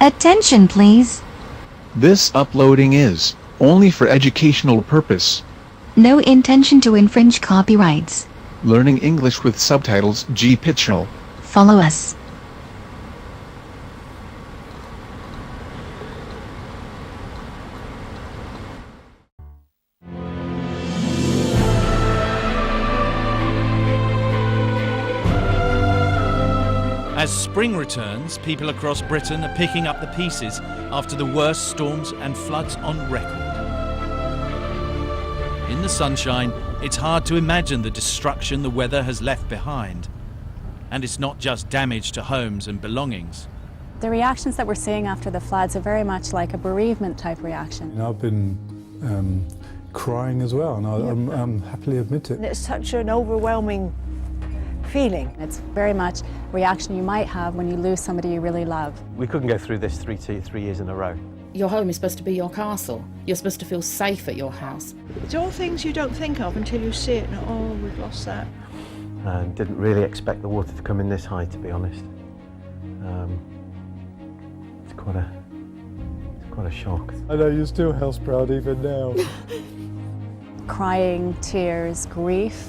Attention please. This uploading is only for educational purpose. No intention to infringe copyrights. Learning English with subtitles GPITRAL. Follow us. As spring returns, people across Britain are picking up the pieces after the worst storms and floods on record. In the sunshine, it's hard to imagine the destruction the weather has left behind. And it's not just damage to homes and belongings. The reactions that we're seeing after the floods are very much like a bereavement type reaction. And I've been crying as well, and I'm happily admit it. It's such an overwhelming feeling. It's very much a reaction you might have when you lose somebody you really love. We couldn't go through this three years in a row. Your home is supposed to be your castle. You're supposed to feel safe at your house. It's all things you don't think of until you see it and, oh, we've lost that. And didn't really expect the water to come in this high, to be honest. It's quite a shock. I know you're still house proud even now. Crying, tears, grief,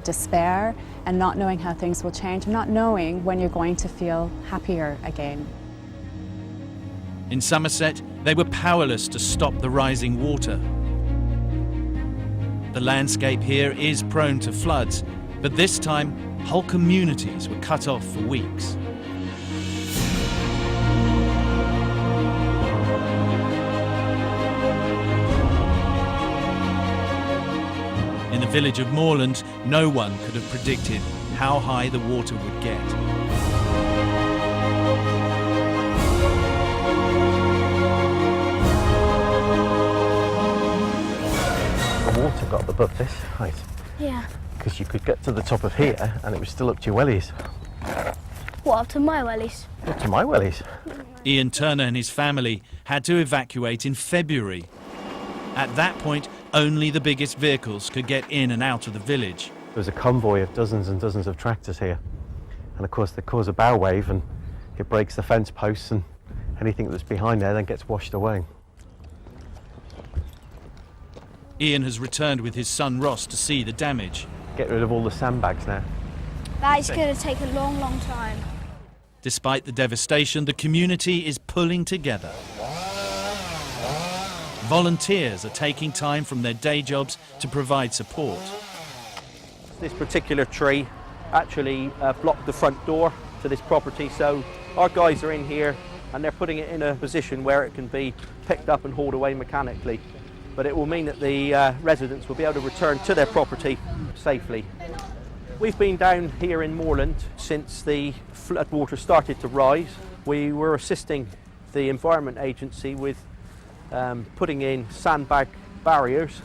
despair, and not knowing how things will change, not knowing when you're going to feel happier again. In Somerset, they were powerless to stop the rising water. The landscape here is prone to floods, but this time, whole communities were cut off for weeks. In the village of Moorland, no one could have predicted how high the water would get. The water got above this height. Yeah. Because you could get to the top of here and it was still up to your wellies. What, up to my wellies? Up to my wellies. Ian Turner and his family had to evacuate in February. At that point, only the biggest vehicles could get in and out of the village. There was a convoy of dozens and dozens of tractors here. And of course they cause a bow wave and it breaks the fence posts, and anything that's behind there then gets washed away. Ian has returned with his son Ross to see the damage. Get rid of all the sandbags now. That is going to take a long, long time. Despite the devastation, the community is pulling together. Volunteers are taking time from their day jobs to provide support. This particular tree actually blocked the front door to this property, so our guys are in here and they're putting it in a position where it can be picked up and hauled away mechanically. But it will mean that the residents will be able to return to their property safely. We've been down here in Moorland since the floodwater started to rise. We were assisting the Environment Agency with putting in sandbag barriers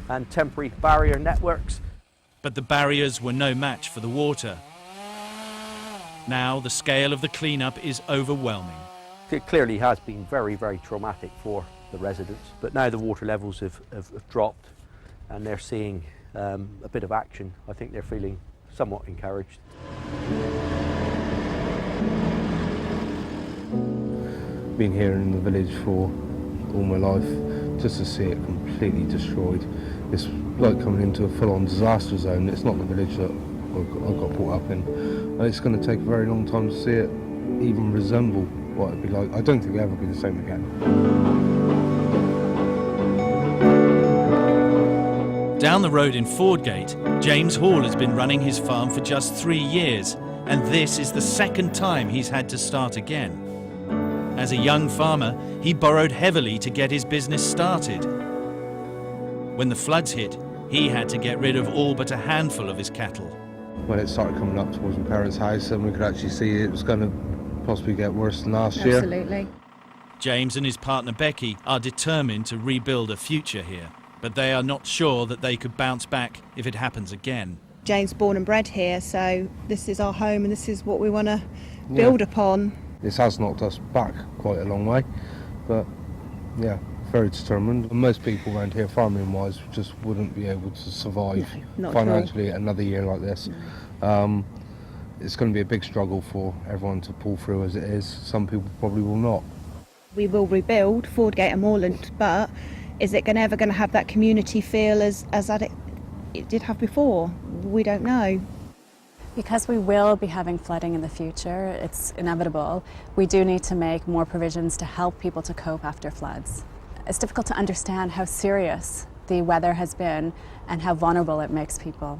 and temporary barrier networks. But the barriers were no match for the water. Now the scale of the cleanup is overwhelming. It clearly has been very, very traumatic for the residents, but now the water levels have dropped and they're seeing a bit of action. I think they're feeling somewhat encouraged. Been here in the village for all my life, just to see it completely destroyed. It's like coming into a full-on disaster zone. It's not the village that I got brought up in. And it's going to take a very long time to see it even resemble what it'd be like. I don't think it'll ever be the same again. Down the road in Fordgate, James Hall has been running his farm for just 3 years, and this is the second time he's had to start again. As a young farmer, he borrowed heavily to get his business started. When the floods hit, he had to get rid of all but a handful of his cattle. When it started coming up towards my parents' house, and we could actually see it was going to possibly get worse than last year. Absolutely. James and his partner Becky are determined to rebuild a future here, but they are not sure that they could bounce back if it happens again. Jane's born and bred here, so this is our home and this is what we want to build upon. This has knocked us back quite a long way, but yeah, very determined. And most people around here, farming wise, just wouldn't be able to survive No, not financially another year like this. No. It's going to be a big struggle for everyone to pull through as it is. Some people probably will not. We will rebuild Fordgate and Moorland, but is it ever going to have that community feel as that it did have before? We don't know. Because we will be having flooding in the future, it's inevitable, we do need to make more provisions to help people to cope after floods. It's difficult to understand how serious the weather has been and how vulnerable it makes people.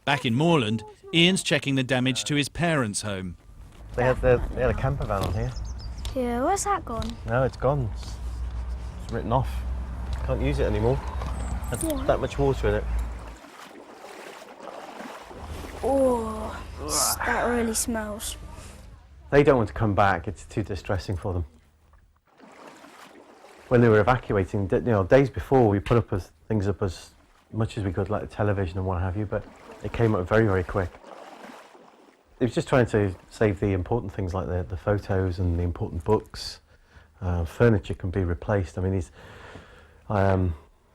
Back in Moorland, Ian's checking the damage to his parents' home. They had a camper van on here. Yeah, where's that gone? No, it's gone. It's written off. Can't use it anymore. Had that much water in it. Oh, that really smells. They don't want to come back. It's too distressing for them. When they were evacuating, days before, we put up things up as much as we could, like the television and what have you, but it came up very, very quick. It was just trying to save the important things like the photos and the important books. Furniture can be replaced. I mean,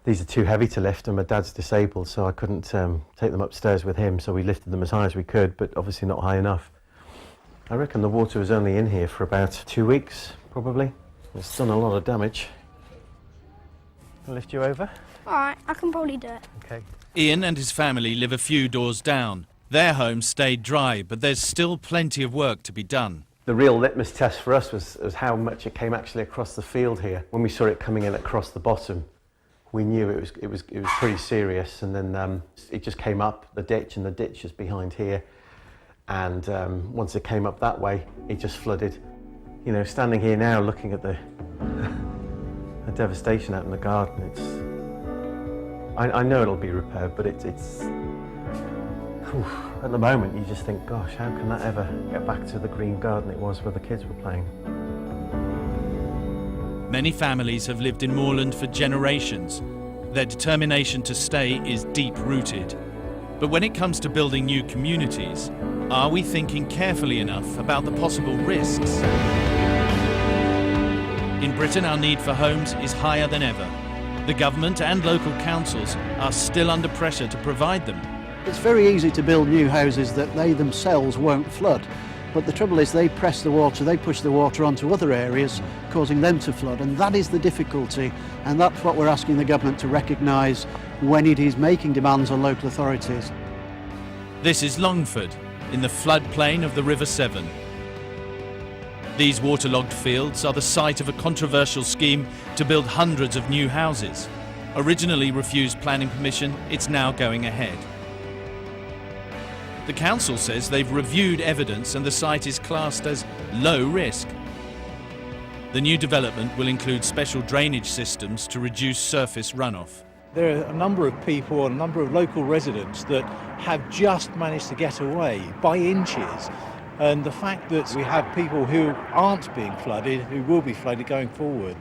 these are too heavy to lift, and my dad's disabled, so I couldn't take them upstairs with him, so we lifted them as high as we could, but obviously not high enough. I reckon the water was only in here for about 2 weeks, probably. It's done a lot of damage. Can I lift you over? All right, I can probably do it. Okay. Ian and his family live a few doors down. Their home stayed dry, but there's still plenty of work to be done. The real litmus test for us was how much it came actually across the field here. When we saw it coming in across the bottom, we knew it was pretty serious, and then it just came up the ditch, and the ditch is behind here. And once it came up that way, it just flooded. You know, standing here now, looking at the devastation out in the garden, I know it'll be repaired, but it's at the moment you just think, gosh, how can that ever get back to the green garden it was where the kids were playing? Many families have lived in Moorland for generations. Their determination to stay is deep-rooted. But when it comes to building new communities, are we thinking carefully enough about the possible risks? In Britain, our need for homes is higher than ever. The government and local councils are still under pressure to provide them. It's very easy to build new houses that they themselves won't flood. But the trouble is they push the water onto other areas, causing them to flood, and that is the difficulty, and that's what we're asking the government to recognise when it is making demands on local authorities. This is Longford, in the floodplain of the River Severn. These waterlogged fields are the site of a controversial scheme to build hundreds of new houses. Originally refused planning permission, it's now going ahead. The council says they've reviewed evidence and the site is classed as low risk. The new development will include special drainage systems to reduce surface runoff. There are a number of people, a number of local residents that have just managed to get away by inches. And the fact that we have people who aren't being flooded, who will be flooded going forward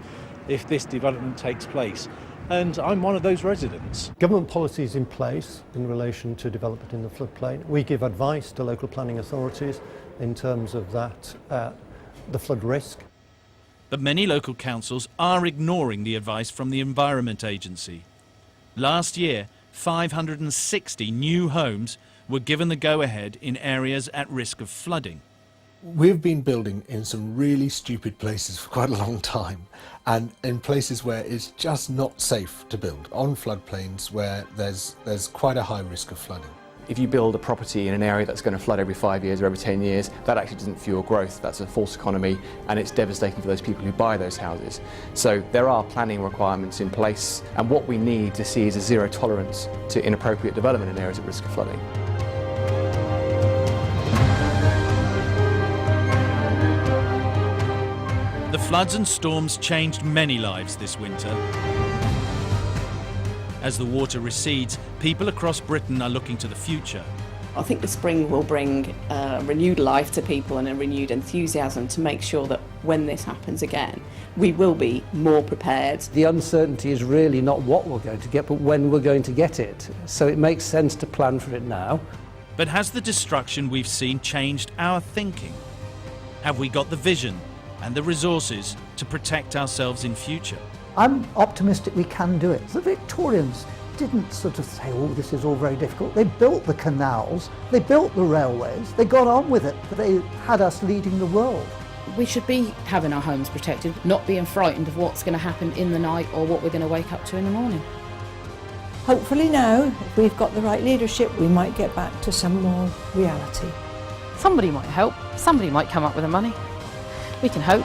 if this development takes place. And I'm one of those residents. Government policies in place in relation to development in the floodplain. We give advice to local planning authorities in terms of that, the flood risk. But many local councils are ignoring the advice from the Environment Agency. Last year, 560 new homes were given the go-ahead in areas at risk of flooding. We've been building in some really stupid places for quite a long time, and in places where it's just not safe to build, on floodplains where there's quite a high risk of flooding. If you build a property in an area that's going to flood every 5 years or every 10 years, that actually doesn't fuel growth. That's a false economy, and it's devastating for those people who buy those houses. So there are planning requirements in place, and what we need to see is a zero tolerance to inappropriate development in areas at risk of flooding. The floods and storms changed many lives this winter. As the water recedes, people across Britain are looking to the future. I think the spring will bring renewed life to people and a renewed enthusiasm to make sure that when this happens again, we will be more prepared. The uncertainty is really not what we're going to get, but when we're going to get it. So it makes sense to plan for it now. But has the destruction we've seen changed our thinking? Have we got the vision and the resources to protect ourselves in future? I'm optimistic we can do it. The Victorians didn't sort of say, oh, this is all very difficult. They built the canals, they built the railways, they got on with it, but they had us leading the world. We should be having our homes protected, not being frightened of what's going to happen in the night or what we're going to wake up to in the morning. Hopefully now, if we've got the right leadership, we might get back to some more reality. Somebody might help, somebody might come up with the money. We can hope.